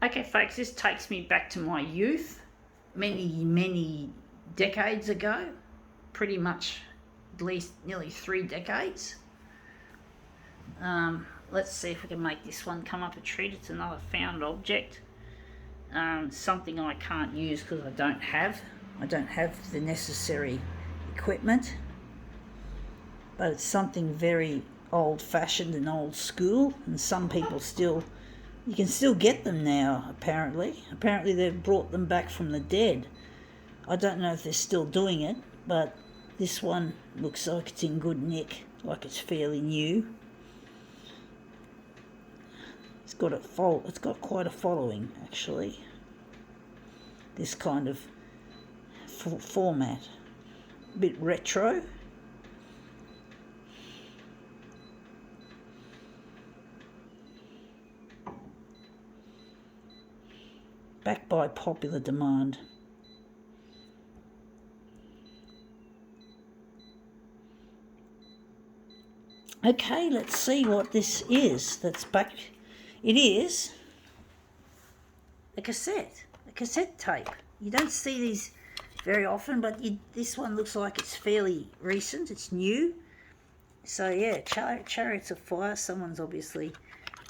Okay, folks, this takes me back to my youth, many decades ago, pretty much at least nearly 3 decades. Let's see if we can make this one come up a treat. It's another found object, something I can't use because I don't have the necessary equipment, but it's something very old-fashioned and old school, and some people you can still get them now, apparently they've brought them back from the dead. I don't know if they're still doing it, but this one looks like it's in good nick, like it's fairly new. It's got quite a following, actually, this kind of format. A bit retro. Back by popular demand. Okay, let's see what this is that's back. It is a cassette tape. You don't see these very often, but this one looks like it's fairly recent, it's new. So yeah, Chariots of Fire, someone's obviously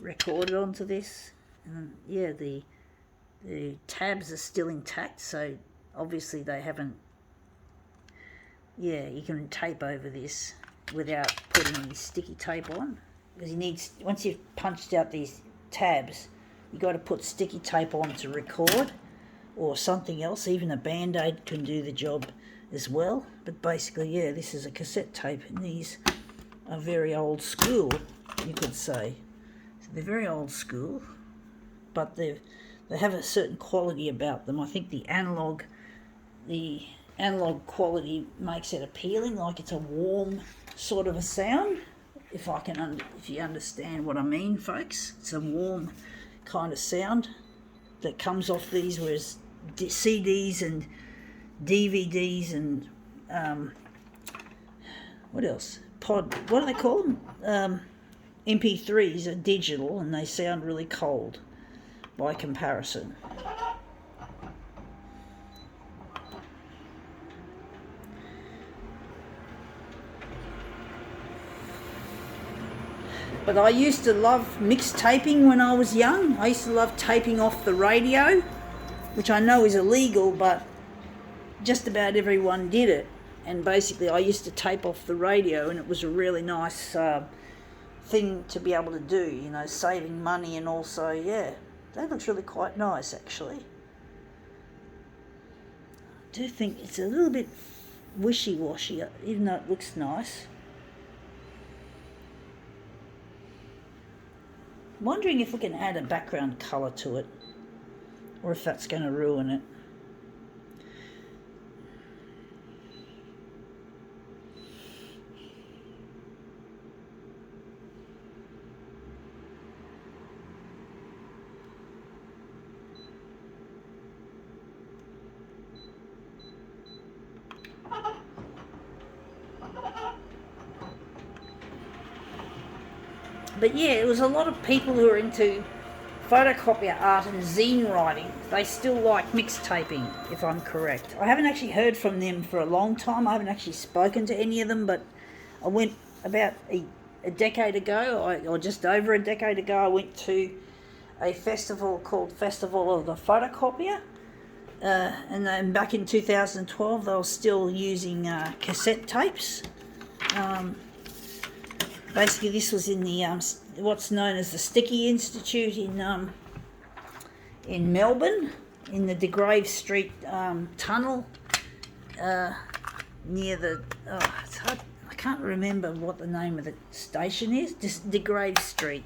recorded onto this. And yeah, the tabs are still intact, so obviously they haven't. Yeah, you can tape over this without putting any sticky tape on, because once you've punched out these tabs, you got to put sticky tape on to record, or something else. Even a band-aid can do the job as well. But basically, yeah, this is a cassette tape, and these are very old school, you could say. So they're very old school, but they have a certain quality about them. I think the analog quality makes it appealing, like it's a warm sort of a sound. If you understand what I mean, folks, it's a warm kind of sound that comes off these, whereas CDs and DVDs and what else? What do they call them? MP3s are digital, and they sound really cold by comparison. But I used to love mixtaping when I was young. I used to love taping off the radio, which I know is illegal, but just about everyone did it. And basically I used to tape off the radio, and it was a really nice thing to be able to do, saving money, and also, yeah, that looks really quite nice, actually. I do think it's a little bit wishy-washy, even though it looks nice. Wondering if we can add a background colour to it, or if that's going to ruin it. But yeah, it was a lot of people who are into photocopier art and zine writing. They still like mixtaping, if I'm correct. I haven't actually heard from them for a long time. I haven't actually spoken to any of them, but I went about a decade ago, or just over a decade ago, I went to a festival called Festival of the Photocopier. And then back in 2012, they were still using cassette tapes. Basically, this was in the what's known as the Sticky Institute in Melbourne, in the De Grave Street tunnel near the. It's hard, I can't remember what the name of the station is. Just De Grave Street,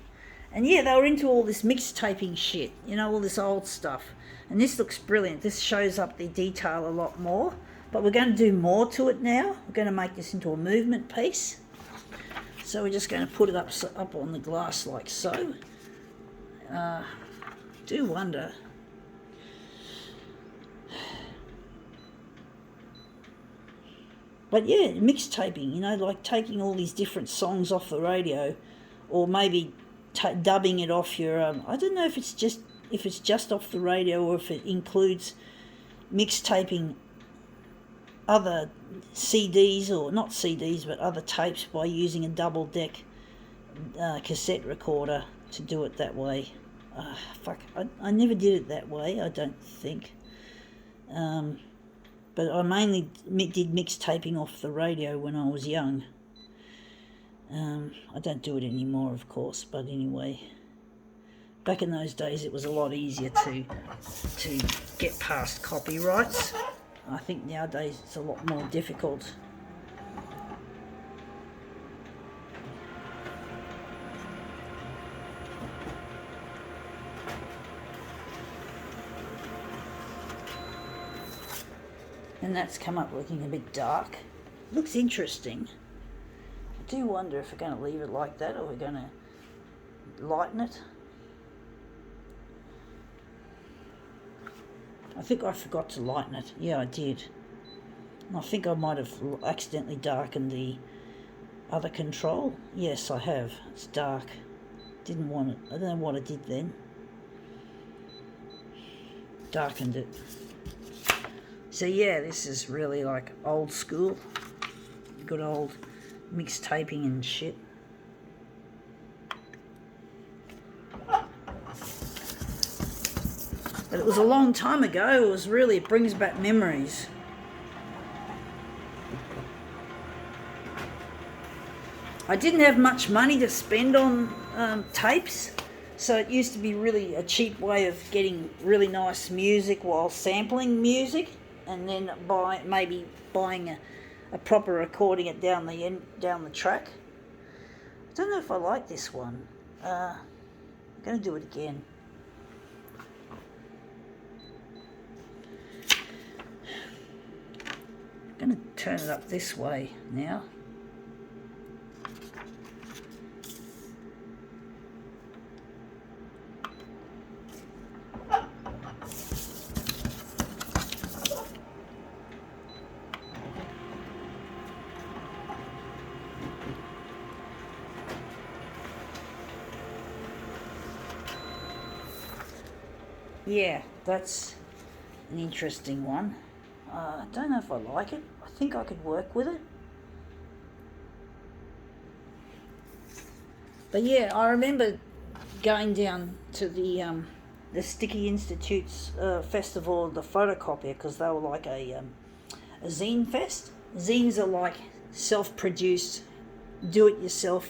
and yeah, they were into all this mixtaping shit. All this old stuff. And this looks brilliant. This shows up the detail a lot more. But we're going to do more to it now. We're going to make this into a movement piece. So we're just going to put it up on the glass like so. Do wonder. But yeah, mixtaping, like taking all these different songs off the radio, or maybe dubbing it off your, I don't know if it's just if it's just off the radio or if it includes mixtaping other CDs, or not CDs but other tapes, by using a double deck cassette recorder to do it that way. I never did it that way, I don't think. But I mainly did mixtaping off the radio when I was young. I don't do it anymore, of course, but anyway. Back in those days it was a lot easier to get past copyrights. I think nowadays it's a lot more difficult. And that's come up looking a bit dark. Looks interesting. I do wonder if we're going to leave it like that or we're going to lighten it. I think I forgot to lighten it. Yeah, I did. I think I might have accidentally darkened the other control. Yes, I have. It's dark. Didn't want it. I don't know what I did then. Darkened it. So yeah, this is really like old school. Good old mixtaping and shit. But it was a long time ago. It brings back memories. I didn't have much money to spend on tapes, so it used to be really a cheap way of getting really nice music while sampling music, and then maybe buying a proper recording it down the track. I don't know if I like this one. I'm going to do it again. I'm going to turn it up this way now. Yeah, that's an interesting one. I don't know if I like it. I think I could work with it. But yeah, I remember going down to the Sticky Institute's festival of the photocopier, because they were like a zine fest. Zines are like self-produced, do-it-yourself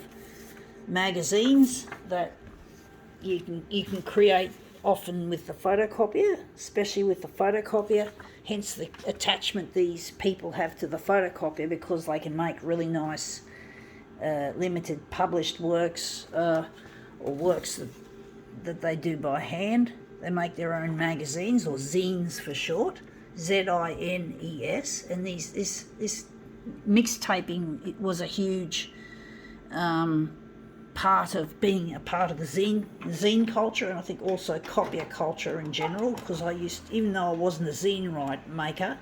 magazines that you can create, often with the photocopier, especially with the photocopier, hence the attachment these people have to the photocopier, because they can make really nice limited published works, or works that they do by hand. They make their own magazines, or zines for short, ZINES, and this mixtaping, it was a huge part of being a part of the zine culture, and I think also copier culture in general, because even though I wasn't a zine maker,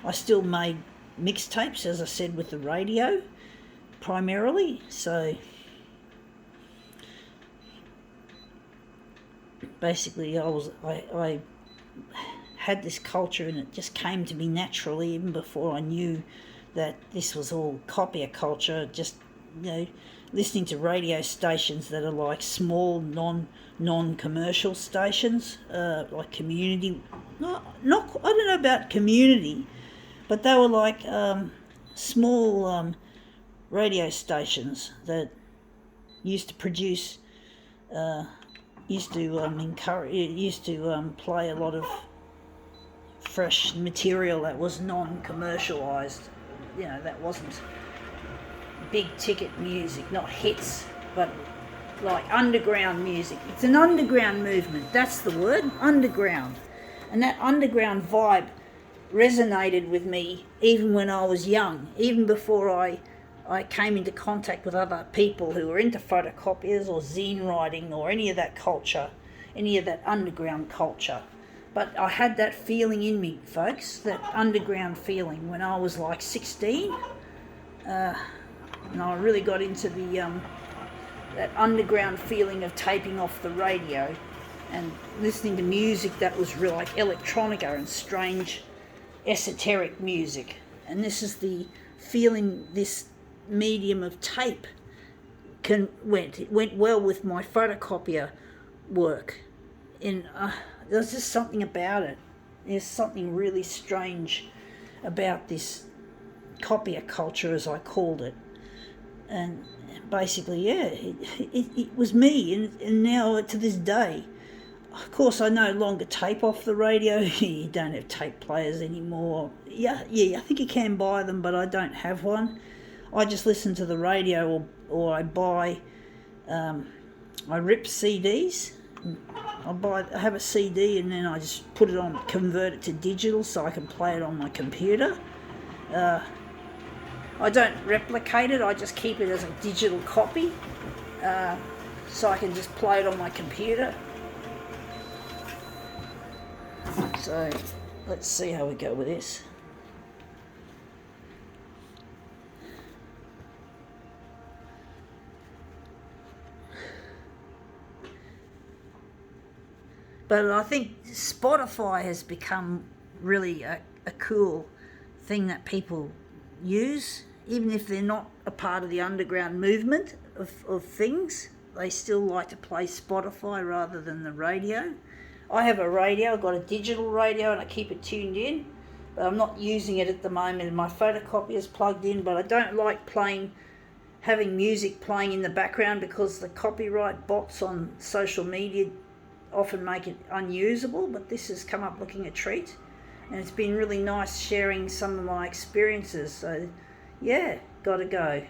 I still made mixtapes, as I said, with the radio primarily. So basically I had this culture, and it just came to me naturally, even before I knew that this was all copier culture. Just, listening to radio stations that are like small non-commercial stations, like community, I don't know about community, but they were like small radio stations that used to produce, used to play a lot of fresh material that was non-commercialised, that wasn't big ticket music, not hits, but like underground music. It's an underground movement, that's the word, underground. And that underground vibe resonated with me even when I was young, even before I came into contact with other people who were into photocopiers or zine writing or any of that culture, any of that underground culture. But I had that feeling in me, folks, that underground feeling when I was like 16. And I really got into the that underground feeling of taping off the radio. and listening to music that was real, like electronica and strange esoteric music. And this is the feeling this medium of tape it went well with my photocopier work. And there's just something about it. There's something really strange about this copier culture, as I called it. And basically, yeah, it was me, and now to this day. Of course, I no longer tape off the radio. You don't have tape players anymore. Yeah, I think you can buy them, but I don't have one. I just listen to the radio, or I buy, I rip CDs. I have a CD, and then I just put it on, convert it to digital so I can play it on my computer. I don't replicate it, I just keep it as a digital copy, so I can just play it on my computer. So let's see how we go with this. But I think Spotify has become really a cool thing that people use, even if they're not a part of the underground movement of things. They still like to play Spotify rather than the radio. I have a radio, I've got a digital radio, and I keep it tuned in, but I'm not using it at the moment. My photocopier is plugged in, but I don't like having music playing in the background, because the copyright bots on social media often make it unusable. But this has come up looking a treat, and it's been really nice sharing some of my experiences. So yeah, gotta go.